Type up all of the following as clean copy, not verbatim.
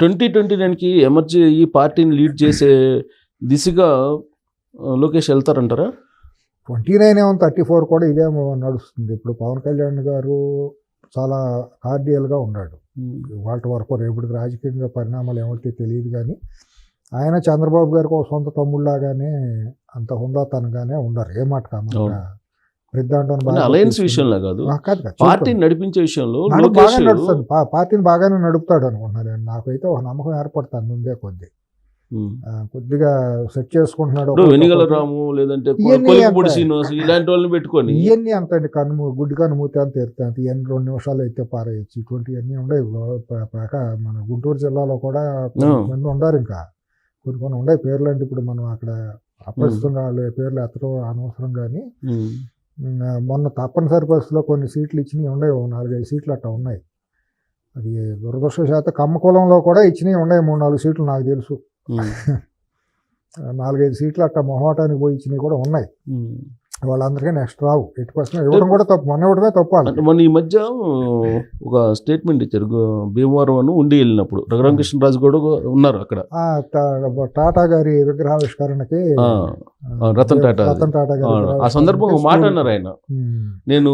2029కి ఎమర్జీ ఈ పార్టీని లీడ్ చేసే దిశగా లోకేష్ వెళ్తారంటారా? 29 ఏమో 34 కూడా ఇదే నడుస్తుంది. ఇప్పుడు పవన్ కళ్యాణ్ గారు చాలా కార్డియల్గా ఉన్నాడు. వాళ్ళ వరకు రేపటికి రాజకీయంగా పరిణామాలు ఏమవుతాయో తెలియదు, కానీ ఆయన చంద్రబాబు గారికి ఒక సొంత తమ్ముళ్ళలాగానే అంత హుందాతనంగానే ఉన్నారు. ఏ మాట కామాట అలయన్స్ విషయంలో కాదు, పార్టీని నడిపించే విషయంలో బాగా నడుస్తుంది. పార్టీని బాగానే నడుపుతాడు అనుకుంటున్నాను. నాకైతే ఒక నమ్మకం ఏర్పడుతుంది ముందే కొద్దిగా సెట్ చేసుకుంటున్నాడు. వెనిగల రాము లేదంటే ఇలాంటి వాళ్ళని పెట్టుకొని ఇవన్నీ అంత గుడ్డి కనుమూతి అంత ఎత్తాను. ఇవన్నీ 2 నిమిషాలు అయితే పారేయచ్చు. ఇటువంటివన్నీ ఉండవు. మన గుంటూరు జిల్లాలో కూడా కొంతమంది ఉండారు. ఇంకా కొన్ని ఉండవు పేర్లు. అంటే ఇప్పుడు మనం అక్కడ అప్రస్తుతంగా వాళ్ళ పేర్లు ఎత్తడం అనవసరం, కానీ మొన్న తప్పనిసరి పరిస్థితుల్లో కొన్ని సీట్లు ఇచ్చినవి ఉన్నాయి. 4-5 సీట్లు అట్లా ఉన్నాయి. అది దురదృష్టవశాత్తు కమ్మ కులంలో కూడా ఇచ్చినవి ఉన్నాయి. 3-4 సీట్లు నాకు తెలుసు. 4-5 సీట్లు అట్లా మొహమాటానికి పోయి ఇచ్చినవి కూడా ఉన్నాయి. వాళ్ళందరికీ నెక్స్ట్ రావు. 8% ఇవ్వడం కూడా తప్పు. మొన్న ఇవ్వడమే తప్పు. మొన్న ఈ మధ్య ఒక స్టేట్మెంట్ ఇచ్చారు. భీమవరం ఉండి వెళ్ళినప్పుడు రఘురామకృష్ణరాజు కూడా ఉన్నారు అక్కడ. టాటా గారి విగ్రహావిష్కరణకి రతన్ టాటా గారు ఆ సందర్భంగా మాట అన్నారు ఆయన. నేను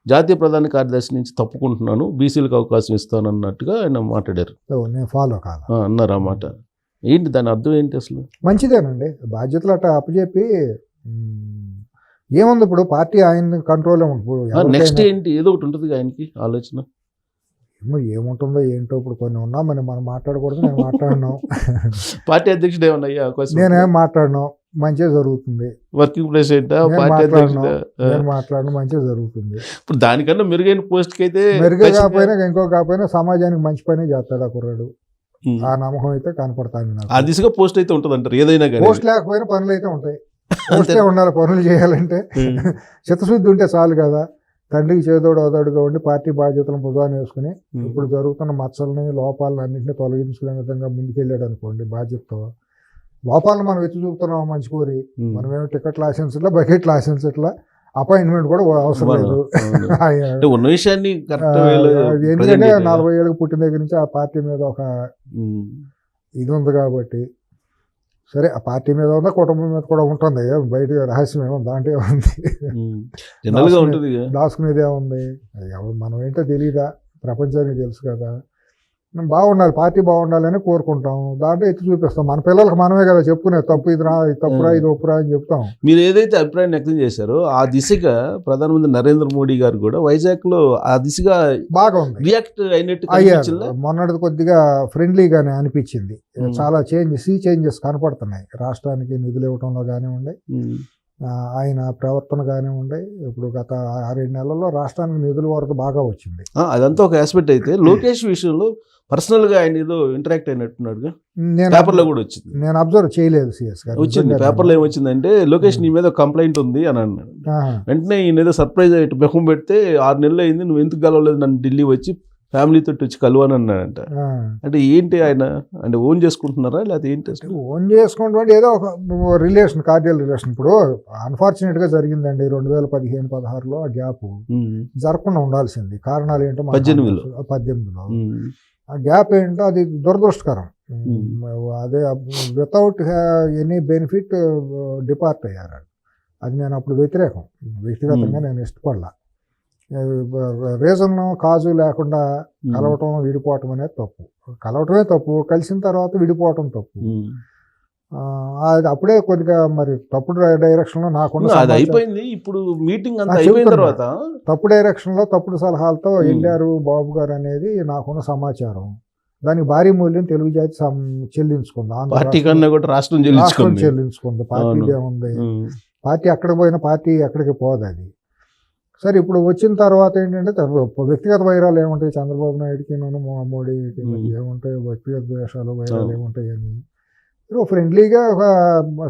జాతీయ ప్రధాన కార్యదర్శి నుంచి తప్పుకుంటున్నాను, బీసీలకు అవకాశం ఇస్తాను అన్నట్టుగా ఆయన మాట్లాడారు. నేను ఫాలో కాదు అన్నారు. ఆ మాట ఏంటి, దాని అర్థం ఏంటి అసలు? మంచిదేనండి. బాధ్యతలు అట్లా అప్పచెప్పి ఏముంది, ఇప్పుడు పార్టీ ఆయన కంట్రోల్లో ఉంటుంది. నెక్స్ట్ ఏంటి, ఏదో ఒకటి ఉంటుంది ఆయనకి ఆలోచన. ఏముంటుందో ఏంటో ఇప్పుడు కొన్ని ఉన్నా మనం మాట్లాడకూడదు. నేను మాట్లాడినాం. పార్టీ అధ్యక్షుడు ఏమన్నా నేనేం మాట్లాడినాం, మంచిగా జరుగుతుంది. వర్కింగ్ ప్రెసిడెంట్ నేను మాట్లాడడం మంచిగా జరుగుతుంది. ఇప్పుడు దానికన్నా మెరుగైన పోస్ట్ కి అయితే మెరుగ్గా కాకపోయినా ఇంకో కాకపోయినా సమాజానికి మంచి పని చేస్తాడు ఆ కుర్రాడు. ఆ నమ్మకం అయితే కనపడతాను. ఆ దిశగా పోస్ట్ అయితే ఉంటుంది అంటారు. ఏదైనా పోస్ట్ లేకపోయినా పనులు అయితే ఉంటాయి. పోస్టే ఉండాలి. పనులు చేయాలంటే చిత్తశుద్ధి ఉంటే చాలు కదా. తండ్రికి చేదోడు అవదోడుగా ఉండి పార్టీ బాధ్యతలను భుజాన్ని వేసుకుని ఇప్పుడు జరుగుతున్న మచ్చలని లోపాలను అన్నింటినీ తొలగించుకునే విధంగా ముందుకెళ్ళాడు అనుకోండి బాధ్యతతో. లోపాలను మనం ఎత్తి చూపుతున్నాం మంచి కోరి. మనమేమో టికెట్ లైసెన్స్ ఇట్లా, బకెట్ లైసెన్స్ ఇట్లా, అపాయింట్మెంట్ కూడా అవసరం లేదు. ఎందుకంటే 40 ఏళ్ళకి పుట్టిన దగ్గర నుంచి ఆ పార్టీ మీద ఒక ఇది ఉంది కాబట్టి. సరే, ఆ పార్టీ మీద ఉందా, కుటుంబం మీద కూడా ఉంటుంది. బయట రహస్యం ఏమో దాంట్లో ఉంది, దాచుకునేది ఏముంది. మనం ఏంటో తెలియదా, ప్రపంచానికి తెలుసు కదా. బాగుండాలి, పార్టీ బాగుండాలని కోరుకుంటాం. దాంట్లో ఎత్తి చూపిస్తాం. మన పిల్లలకు మనమే కదా చెప్పుకునే తప్పు ఇది రా, ఇది తప్పురా, ఇది ఒప్పురా అని చెప్తాం. మీరు ఏదైతే అభిప్రాయం వ్యక్తం చేశారో ఆ దిశగా ప్రధానమంత్రి నరేంద్ర మోడీ గారు కూడా వైజాగ్ లో ఆ దిశగా బాగా ఉంది, రియాక్ట్ అయినట్టు అయ్యారు. మొన్నటిది కొద్దిగా ఫ్రెండ్లీగానే అనిపించింది. చాలా చేంజెస్ కనపడుతున్నాయి. రాష్ట్రానికి నిధులు ఇవ్వడంలో కానివ్వండి, ఆయన ప్రవర్తన కానివ్వండి. ఇప్పుడు గత 6-7 నెలల్లో రాష్ట్రానికి నిధుల వరకు బాగా వచ్చింది. అదంతా ఒక ఆస్పెక్ట్ అయితే లోకేష్ విషయంలో పర్సనల్ గా ఆయన ఏదో ఇంటరాక్ట్ అయినట్టున్నాడు. పేపర్లో కూడా వచ్చింది. నేను అబ్జర్వ్ చేయలేదు. సిఎస్ గారు వచ్చింది పేపర్లో. ఏమొచ్చిందంటే లోకేష్ నీ మీద కంప్లైంట్ ఉంది అని అన్నాడు. వెంటనే ఈయన ఏదో సర్ప్రైజ్ అయ్యి బెహం పెడితే 6 నెలలు అయింది, నువ్వు ఎందుకు కలవలేదు నన్ను, ఢిల్లీ వచ్చి ఫ్యామిలీతో వచ్చి కలవని అన్నాడంట. అంటే ఏంటి, ఆయన అంటే ఓన్ చేసుకుంటున్నారా లేకపోతే ఏంటి? ఓన్ చేసుకుంటే ఏదో ఒక రిలేషన్, కార్డియల్ రిలేషన్. ఇప్పుడు అన్ఫార్చునేట్ గా జరిగిందండి 2015-16లో ఆ గ్యాప్ జరగకుండా ఉండాల్సింది. కారణాలు ఏంటో 18లో ఆ గ్యాప్ ఏంటో అది దురదృష్టకరం. అదే వితౌట్ ఎనీ బెనిఫిట్ డిపార్ట్ అయ్యారు. అది నేను అప్పుడు వ్యతిరేకం. వ్యక్తిగతంగా నేను ఇష్టపడలా. రీజన్ కాజు లేకుండా కలవటం విడిపోవటం అనేది తప్పు. కలవటమే తప్పు, కలిసిన తర్వాత విడిపోవటం తప్పు. అది అప్పుడే కొద్దిగా మరి తప్పుడు డైరెక్షన్లో నాకుండా అయిపోయింది. ఇప్పుడు మీటింగ్ అంతా అయిపోయిన తర్వాత తప్పు డైరెక్షన్లో తప్పుడు సలహాలతో వెళ్ళారు బాబు గారు అనేది నాకున్న సమాచారం. దానికి భారీ మూల్యం తెలుగు జాతి చెల్లించుకుంది. రాష్ట్రం చెల్లించుకుంది. పార్టీదే ఉంది. పార్టీ ఎక్కడ పోయినా పార్టీ ఎక్కడికి పోదు అది. సరే, ఇప్పుడు వచ్చిన తర్వాత ఏంటంటే వ్యక్తిగత వైరాలు ఏముంటాయి, చంద్రబాబు నాయుడుకి మోడీకి ఏముంటాయి, వ్యక్తిగత ద్వేషాలు వైరాలు ఏముంటాయి అని ఫ్రెండ్లీగా ఒక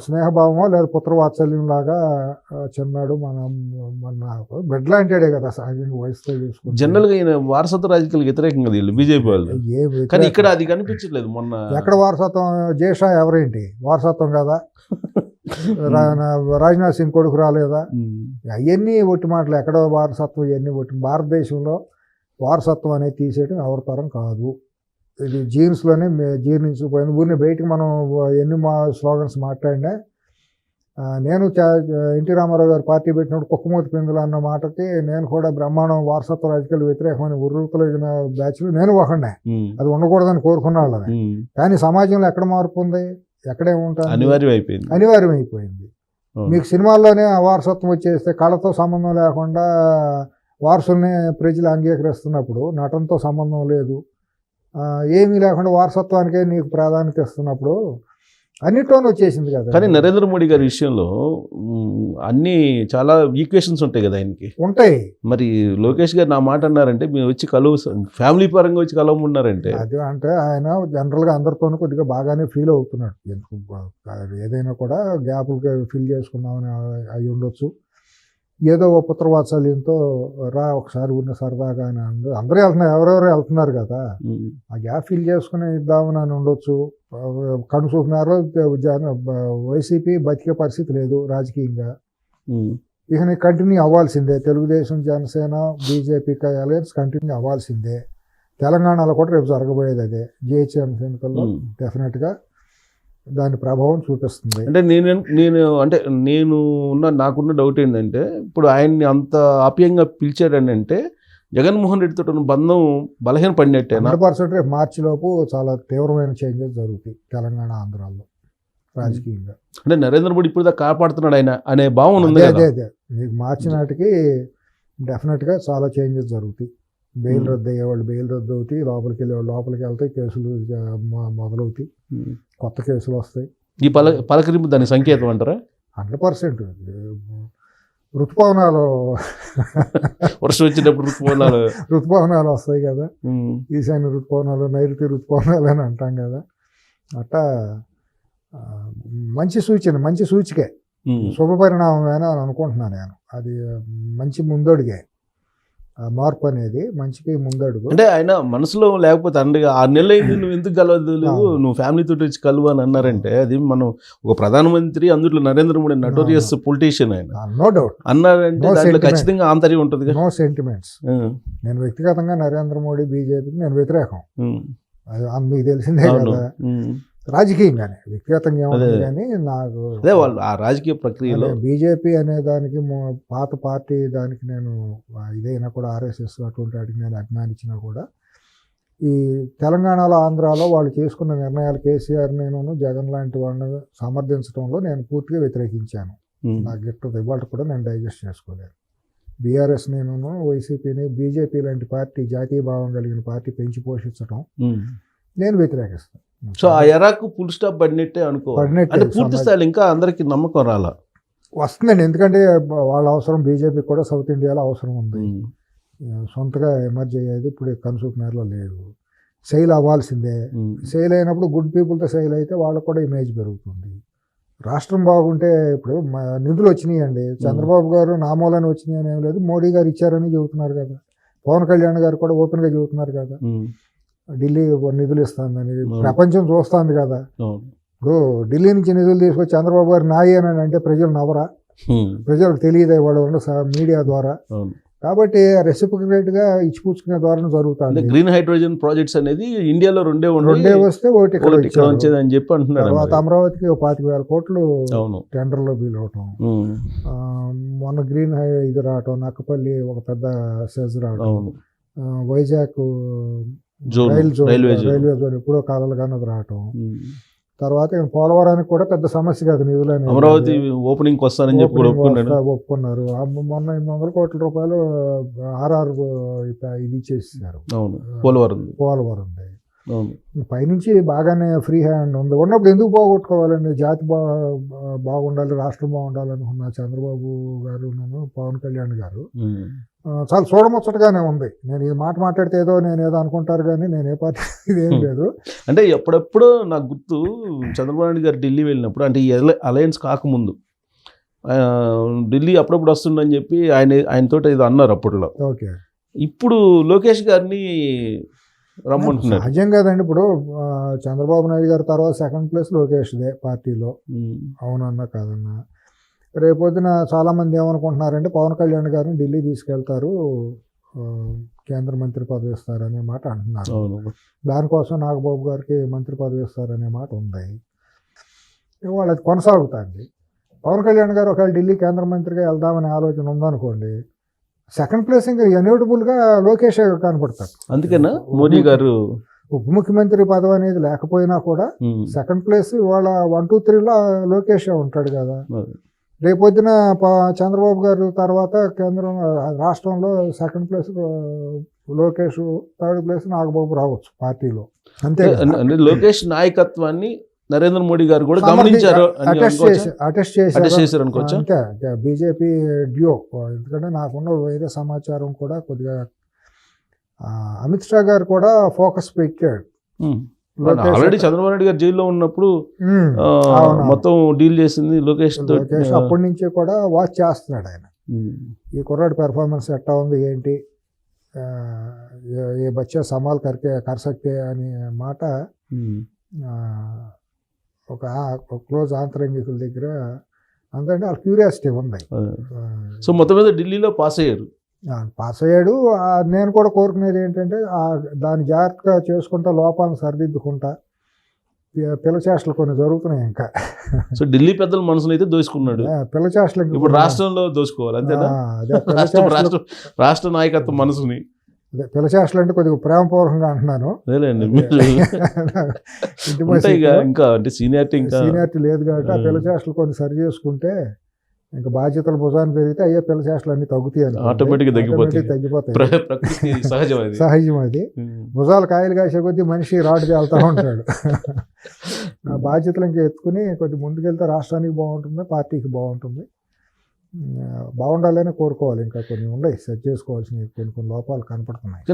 స్నేహభావమో లేదా పుత్రవాత్సల్యం లాగా చిన్నాడు మన బిడ్డ లాంటిడే కదా సహజంగా వయసుతో చూసుకుంటే. జనరల్ గా ఈయన వారసత్వ రాజకీయాలకు వ్యతిరేకంగా బీజేపీ వాళ్ళు, కానీ ఇక్కడ అది కనిపించట్లేదు. మొన్న ఎక్కడ వారసత్వం? జేషా ఎవరేంటి వారసత్వం కదా? రాజ్నాథ్ సింగ్ కొడుకు రాలేదా? అవన్నీ ఒట్టి మాటలు. ఎక్కడో వారసత్వం, ఇవన్నీ ఒట్టి. భారతదేశంలో వారసత్వం అనేది తీసేయడం ఎవరి తరం కాదు. ఇది జీన్స్లోనే జీర్ణించుకుపోయింది. ఊరిని బయటికి మనం ఎన్ని స్లోగన్స్ మాట్లాడినా నేను ఎన్టీ రామారావు గారు పార్టీ పెట్టినప్పుడు కుక్కమూతి పిందులు అన్న మాటకి నేను కూడా బ్రహ్మాండం వారసత్వ రాజకీయాలు వ్యతిరేకమైన ఉర్రుతలిగిన బ్యాచ్లు నేను ఒకనే, అది ఉండకూడదని కోరుకున్న వాళ్ళని. కానీ సమాజంలో ఎక్కడ మార్పు ఉంది, ఎక్కడేముంటుంది, అనివార్యం అయిపోయింది. మీకు సినిమాల్లోనే వారసత్వం వచ్చేస్తే కళతో సంబంధం లేకుండా వారసుల్ని ప్రజలు అంగీకరిస్తున్నప్పుడు, నటనతో సంబంధం లేదు, ఏమీ లేకుండా వారసత్వానికే నీకు ప్రాధాన్యత ఇస్తున్నప్పుడు అన్నిట్లోనే వచ్చేసింది కదా. కానీ నరేంద్ర మోడీ గారి విషయంలో అన్ని చాలా ఈక్వేషన్స్ ఉంటాయి కదా ఆయనకి. ఉంటాయి. మరి లోకేష్ గారు నా మాట అన్నారంటే మీరు వచ్చి ఫ్యామిలీ పరంగా వచ్చి కలవమన్నారంటే అది అంటే ఆయన జనరల్గా అందరితోనూ కొద్దిగా బాగానే ఫీల్ అవుతున్నాడు. ఏదైనా కూడా గ్యాపులు ఫిల్ చేసుకుందామని అయి ఉండొచ్చు. ఏదో ఒక పుత్రవాత్సల్యంతో ఒకసారి ఉన్న సరదాగా అని అందరూ వెళ్తున్నారు, ఎవరెవరు వెళ్తున్నారు కదా, ఆ గ్యాప్ ఫిల్ చేసుకుని ఇద్దామని అని ఉండొచ్చు. కనుసూపు మేరలో వైసీపీ బతికే పరిస్థితి లేదు రాజకీయంగా. ఇక కంటిన్యూ అవ్వాల్సిందే. తెలుగుదేశం, జనసేన, బీజేపీకి అలయన్స్ కంటిన్యూ అవ్వాల్సిందే. తెలంగాణలో కూడా రేపు జరగబోయేది అదే. జిహెచ్ఎం ఎన్నికల్లో డెఫినెట్గా దాని ప్రభావం చూపిస్తుంది. అంటే నాకున్న డౌట్ ఏంటంటే, ఇప్పుడు ఆయన్ని అంత ఆప్యాయంగా పిలిచాడని అంటే జగన్మోహన్ రెడ్డితో ఉన్న బంధం బలహీన పడినట్టే. 100% రేపు మార్చిలోపు చాలా తీవ్రమైన చేంజెస్ జరుగుతాయి తెలంగాణ, ఆంధ్రాలో రాజకీయంగా. అంటే నరేంద్ర మోడీ ఇప్పుడు కాపాడుతున్నాడు ఆయన అనే భావన ఉంది. అదే మీకు మార్చి నాటికి డెఫినెట్గా చాలా చేంజెస్ జరుగుతాయి. బెయిల్ రద్దు అయ్యేవాళ్ళు బెయిల్ రద్దు అవుతాయి, లోపలికి వెళ్ళేవాళ్ళు లోపలికి వెళ్తాయి, కేసులు మొదలవుతాయి, కొత్త కేసులు వస్తాయి. ఈ పలకరింపు దాని సంకేతం అంటారా? 100%. ఋతుపవనాలు వర్షం వచ్చినప్పుడు ఋతుపవనాలు వస్తాయి కదా, ఈశాన్య ఋతుపవనాలు, నైరుతి ఋతుపవనాలు అని అంటాం కదా. అట్టా మంచి సూచన, మంచి సూచికే, శుభ పరిణామమేనా అని అనుకుంటున్నాను నేను. అది మంచి ముందడుగే. మార్పు అనేది మంచికి ముందడుగు. అంటే ఆయన మనసులో లేకపోతే 6 నెలలు అయింది నువ్వు ఎందుకు కలవదు, నువ్వు ఫ్యామిలీతో వచ్చి కలువు అని అన్నారంటే, అది మనం ఒక ప్రధానమంత్రి, అందులో నరేంద్ర మోడీ నటోరియస్ పొలిటీషియన్ ఆయన, నో డౌట్ అన్నారంటే దాంట్లో ఖచ్చితంగా ఆంతర్యం ఉంటుంది. No sentiments. నేను వ్యక్తిగతంగా నరేంద్ర మోడీ, బీజేపీకి నేను వ్యతిరేకం, మీకు తెలిసిందే కదా. రాజకీయంగానే, వ్యక్తిగతంగా ఏముంది కానీ నాకు ఆ రాజకీయ ప్రక్రియలో బీజేపీ అనే దానికి పాత పార్టీ దానికి నేను ఇదైనా కూడా ఆర్ఎస్ఎస్ అటువంటి వాటికి నేను అభిమానించినా కూడా ఈ తెలంగాణలో, ఆంధ్రాలో వాళ్ళు చేసుకున్న నిర్ణయాలు కేసీఆర్ నేను జగన్ లాంటి వాళ్ళని సమర్థించడంలో నేను పూర్తిగా వ్యతిరేకించాను. నాకు గిట్టదు, ఇవాళ కూడా నేను డైజెస్ట్ చేసుకోలేను. బీఆర్ఎస్ నేను వైసీపీని, బీజేపీ లాంటి పార్టీ, జాతీయ భావం కలిగిన పార్టీ పెంచి పోషించడం నేను వ్యతిరేకిస్తాను. సో ఆ ఎరాకు ఫుల్ స్టాప్ పడినట్టే అనుకోవాలి. అంటే పూర్తి స్థాయిలో ఇంకా అందరికి నమ్మకం రాలా వస్తుందండి. ఎందుకంటే వాళ్ళ అవసరం, బీజేపీ కూడా సౌత్ ఇండియాలో అవసరం ఉంది. సొంతగా ఎమర్జ్ అయ్యేది ఇప్పుడు కన్సూప్ మేరలో లేదు. సెయిల్ అవ్వాల్సిందే. సెయిల్ అయినప్పుడు గుడ్ పీపుల్తో సెయిల్ అయితే వాళ్ళకు కూడా ఇమేజ్ పెరుగుతుంది. రాష్ట్రం బాగుంటే, ఇప్పుడు నిధులు వచ్చినాయండి, చంద్రబాబు గారు నామూలని వచ్చినాయి అని ఏం లేదు, మోడీ గారు ఇచ్చారని చెబుతున్నారు కదా, పవన్ కళ్యాణ్ గారు కూడా ఓపెన్గా చెబుతున్నారు కదా, ఢిల్లీ నిధులు ఇస్తుందని ప్రపంచం చూస్తుంది కదా. ఇప్పుడు ఢిల్లీ నుంచి నిధులు తీసుకొచ్చి చంద్రబాబు గారు నాయనని అంటే ప్రజలు నవ్వరా? ప్రజలకు తెలియదు వాళ్ళు మీడియా ద్వారా. కాబట్టి రెసిప్రొకేట్గా ఇచ్చిపుచ్చుకునే ద్వారా జరుగుతుంది. గ్రీన్ హైడ్రోజన్ ప్రాజెక్ట్స్ అనేది ఇండియాలో రెండే వస్తే ఒకటి అని చెప్పి అంటున్నారు. తర్వాత అమరావతికి 25,000 కోట్లు టెండర్లో బిల్ అవటం, మొన్న గ్రీన్ ఇది రావటం, నక్కపల్లి ఒక పెద్ద సెజ్ రావటం, వైజాగ్ రైల్వే జోన్ ఎప్పుడో కాలాలుగా అది రావటం. తర్వాత పోలవరానికి కూడా పెద్ద సమస్య కాదు, నిధులు అమరావతి ఓపెనింగ్ వస్తారని చెప్పి ఒప్పుకున్నారు. మొన్న 800 కోట్ల రూపాయలు ఆర్ఆర్ ఇది ఇచ్చేసారు. పోలవరం పైనుంచి బాగానే ఫ్రీ హ్యాండ్ ఉంది. ఉన్నప్పుడు ఎందుకు పోగొట్టుకోవాలండి? జాతి బాగుండాలి, రాష్ట్రం బాగుండాలి అనుకున్న చంద్రబాబు గారు, పవన్ కళ్యాణ్ గారు చాలా చూడముచ్చటగానే ఉంది. నేను ఈ మాట మాట్లాడితే నేను ఏదో అనుకుంటారు కానీ నేను ఏ పార్టీ ఇదేం లేదు. అంటే ఎప్పుడెప్పుడో నాకు గుర్తు, చంద్రబాబు నాయుడు గారు ఢిల్లీ వెళ్ళినప్పుడు, అంటే ఈ అలయన్స్ కాకముందు ఢిల్లీ అప్పుడప్పుడు వస్తుండని చెప్పి ఆయనతో ఏదో అన్నారు అప్పట్లో. ఓకే, ఇప్పుడు లోకేష్ గారిని రమ్మంటున్నారు. సహజం కదండి. ఇప్పుడు చంద్రబాబు నాయుడు గారి తర్వాత సెకండ్ ప్లేస్ లోకేష్దే పార్టీలో, అవునన్నా కాదన్నా. రేపొద్దున చాలామంది ఏమనుకుంటున్నారంటే పవన్ కళ్యాణ్ గారిని ఢిల్లీ తీసుకెళ్తారు, ఆ, కేంద్ర మంత్రి పదవి ఇస్తారనే మాట అంటున్నారు. అవును. దానికోసం నాగబాబు గారికి మంత్రి పదవి ఇస్తారనే మాట ఉంది. ఇవాళ అది కొనసాగుతుంది. పవన్ కళ్యాణ్ గారు ఒకవేళ ఢిల్లీ కేంద్ర మంత్రిగా వెళ్దామనే ఆలోచన ఉందనుకోండి, సెకండ్ ప్లేస్ ఇంకా ఎన్యూటబుల్గా లోకేష్ కనపడతారు. అందుకేనా మోడీ గారు ఉప ముఖ్యమంత్రి పదవి అనేది లేకపోయినా కూడా సెకండ్ ప్లేస్ ఇవాళ 1, 2, 3లో లోకేష్ ఉంటాడు కదా. రేపొద్దున చంద్రబాబు గారు తర్వాత కేంద్రం రాష్ట్రంలో second place Lokesh, third place Nagababu రావచ్చు పార్టీలో. అంతే అంటే లోకేష్ నాయకత్వాన్ని నరేంద్ర మోడీ గారు కూడా గమనించారు, అటెస్ట్ చేశారు అనుకోవచ్చు. అంతే బీజేపీ డ్యూ. ఎందుకంటే నాకున్న వేరే సమాచారం కూడా కొద్దిగా అమిత్ షా గారు కూడా ఫోకస్ పెట్టాడు. ఆల్రెడీ చంద్రబాబు నాయుడు గారు జైల్లో ఉన్నప్పుడు మొత్తం డీల్ చేసింది లోకేష్. అప్పటి నుంచి కూడా వాచ్ చేస్తున్నాడు ఆయన. ఈ కుర్రాడి పెర్ఫార్మెన్స్ ఎట్టా ఉంది ఏంటి, ఏ బచ్చా సమాల్ కర్ సక్తే అనే మాట ఒక క్లోజ్ ఆంతరంగికుల దగ్గర అందుకంటే వాళ్ళ క్యూరియాసిటీ ఉంది. సో మొత్తం మీద ఢిల్లీలో పాస్ అయ్యారు. పాస్ అయ్యాడు. నేను కూడా కోరుకునేది ఏంటంటే దాన్ని జాగ్రత్తగా చేసుకుంటా, లోపాలను సరిదిద్దుకుంటా. పిల్లచేష్టలు కొన్ని జరుగుతున్నాయి ఇంకా. సో ఢిల్లీ పెద్దల మనసును అయితే దోసుకున్నాడు. పిల్లచేష్టలు ఇప్పుడు రాష్ట్రంలో దోసుకోవాలి అంతేనా? రాష్ట్ర నాయకత్వం మనసుని పిల్లచేష్టలు అంటే కొద్దిగా ప్రేమపూర్వకంగా అంటున్నాను. ఇంకా అంటే సీనియారిటీ లేదు కాబట్టి ఆ పిల్లచేష్టలు కొన్ని సరి చేసుకుంటే ఇంకా బాధ్యతలు భుజాన్ని పెరిగితే అయ్యే పిల్లచేష్టలు అన్ని తగ్గుతాయి, ఆటోమేటిక్గా తగ్గిపోతాయి. సహజం అది. భుజాలు కాయలు కాసే కొద్దీ మనిషి రాటుగా వెళ్తూ ఉంటాడు. ఆ బాధ్యతలు ఇంకా ఎత్తుకుని కొద్ది ముందుకెళ్తే రాష్ట్రానికి బాగుంటుంది, పార్టీకి బాగుంటుంది. బాగుండాలని కోరుకోవాలి. ఇంకా కొన్ని ఉన్నాయి సెట్ చేసుకోవాల్సినవి, కొన్ని లోపాలు కనపడుతున్నాయి.